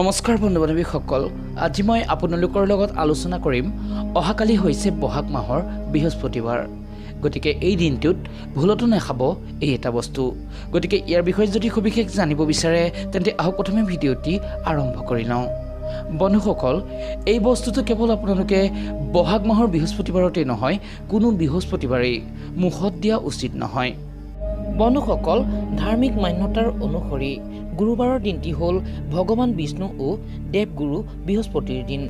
নমস্কাৰ বন্ধু-বান্ধৱীসকল, আজি মই আপোনালোকৰ লগত আলোচনা কৰিম অহাকালি হৈছে বহাগ মাহৰ বৃহস্পতিবাৰ। গতিকে এই দিনটোত ভুলতো নাখাব এই এটা বস্তু। গতিকে ইয়াৰ বিষয়ে যদি সবিশেষ জানিব বিচাৰে তেন্তে আহক প্ৰথমে ভিডিঅ'টি আৰম্ভ কৰি লওঁ। বন্ধুসকল, এই বস্তুটো কেৱল আপোনালোকে বহাগ মাহৰ বৃহস্পতিবাৰতেই নহয়, কোনো বৃহস্পতিবাৰেই মুখত দিয়া উচিত নহয়। বন্ধুসকল, ধাৰ্মিক মান্যতাৰ অনুসৰি গুৰুবাৰৰ দিনটি হ'ল ভগৱান বিষ্ণু ও দেৱগুৰু বৃহস্পতিৰ দিন।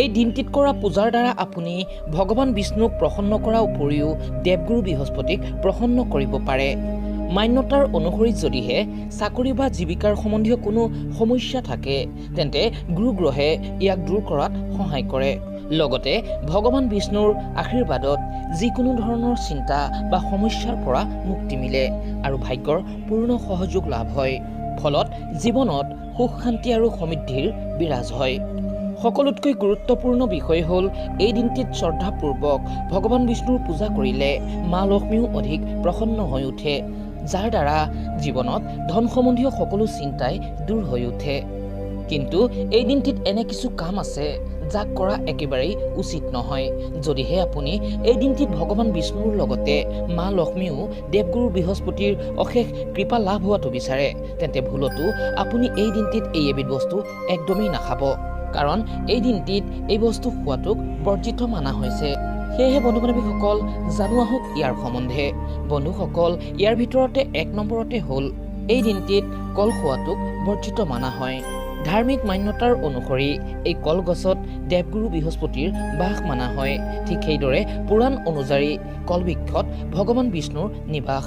এই দিনটিত কৰা পূজাৰ দ্বাৰা আপুনি ভগৱান বিষ্ণুক প্ৰসন্ন কৰাৰ উপৰিও দেৱগুৰু বৃহস্পতিক প্ৰসন্ন কৰিব পাৰে। মান্যতাৰ অনুসৰি যদিহে চাকৰি বা জীৱিকাৰ সম্বন্ধীয় কোনো সমস্যা থাকে তেন্তে গুৰুগ্ৰহে ইয়াক দূৰ কৰাত সহায় কৰে। লগতে ভগৱান বিষ্ণুৰ আশীৰ্বাদত যিকোনো ধৰণৰ চিন্তা বা সমস্যাৰ পৰা মুক্তি মিলে আৰু ভাগ্যৰ পূৰ্ণ সহযোগ লাভ হয়। ফলত জীৱনত সুখ শান্তি আৰু সমৃদ্ধিৰ বিৰাজ হয়। সকলোতকৈ গুৰুত্বপূৰ্ণ বিষয় হ'ল এই দিনটিত শ্ৰদ্ধাপূৰ্বক ভগৱান বিষ্ণুৰ পূজা কৰিলে মা লক্ষ্মীও অধিক প্ৰসন্ন হৈ উঠে, যাৰ দ্বাৰা জীৱনত ধন সম্বন্ধীয় সকলো চিন্তাই দূৰ হৈ উঠে। কিন্তু এই দিনটিত এনে কিছু কাম আছে যাক কৰা একেবাৰেই উচিত নহয়। যদিহে আপুনি এই দিনটিত ভগৱান বিষ্ণুৰ লগতে মা লক্ষ্মীও দেৱগুৰু বৃহস্পতিৰ অশেষ কৃপা লাভ হোৱাটো বিচাৰে তেন্তে ভুলতো আপুনি এই দিনটিত এই এবিধ বস্তু একদমেই নাখাব, কাৰণ এই দিনটিত এই বস্তু খোৱাটোক বৰ্জিত মানা হৈছে। সেয়েহে বন্ধু-বান্ধৱীসকল, জানো আহক ইয়াৰ সম্বন্ধে। বন্ধুসকল, ইয়াৰ ভিতৰতে 1 নম্বৰতে হ'ল এই দিনটিত কল খোৱাটোক বৰ্জিত মানা হয়। ধাৰ্মিক মান্যতাৰ অনুসৰি এই কলগছত দেৱগুৰু বৃহস্পতিৰ বাস মানা হয়। ঠিক সেইদৰে পুৰাণ অনুযায়ী কলবৃক্ষত ভগৱান বিষ্ণুৰ নিবাস,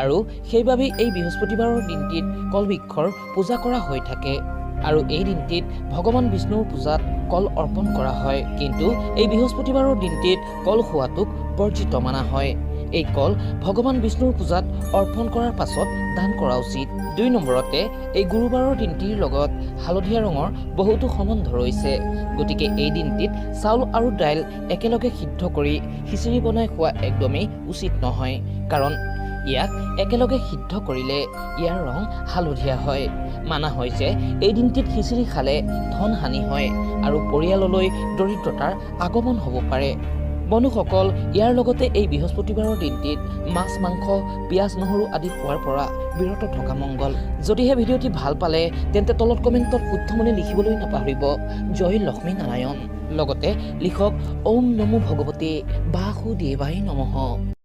আৰু সেইবাবেই এই বৃহস্পতিবাৰৰ দিনটিত কলবৃক্ষৰ পূজা কৰা হৈ থাকে আৰু এই দিনটিত ভগৱান বিষ্ণুৰ পূজাত কল অৰ্পণ কৰা হয়। কিন্তু এই বৃহস্পতিবাৰৰ দিনটিত কল খোৱাটোক বৰ্জিত মানা হয়। এই কল ভগৱান বিষ্ণুৰ পূজাত অৰ্পণ কৰাৰ পাছত দান কৰা উচিত। 2 নম্বৰতে এই গুৰুবাৰৰ দিনটিৰ লগত হালধীয়া ৰঙৰ বহুতো সম্বন্ধ ৰৈছে। গতিকে এই দিনটিত চাউল আৰু দাইল একেলগে সিদ্ধ কৰি খিচিৰি বনাই খোৱা একদমেই উচিত নহয়, কাৰণ ইয়াক একেলগে সিদ্ধ কৰিলে ইয়াৰ ৰং হালধীয়া হয়। মানা হয় যে এই দিনটিত খিচিৰি খালে ধন হানি হয় আৰু পৰিয়াললৈ দৰিদ্ৰতাৰ আগমন হ'ব পাৰে। বন্ধুসকল, ইয়াৰ লগতে এই বৃহস্পতিবাৰৰ দিনটিত মাছ মাংস পিঁয়াজ নহৰু আদি খোৱাৰ পৰা বিৰত থকা মংগল। যদিহে ভিডিঅ'টি ভাল পালে তেন্তে তলত কমেণ্টত শুদ্ধমনে লিখিবলৈ নাপাহৰিব জয় লক্ষ্মী নাৰায়ণ। লগতে লিখক ওম নমো ভগৱতে বাসুদেৱায় নমঃ।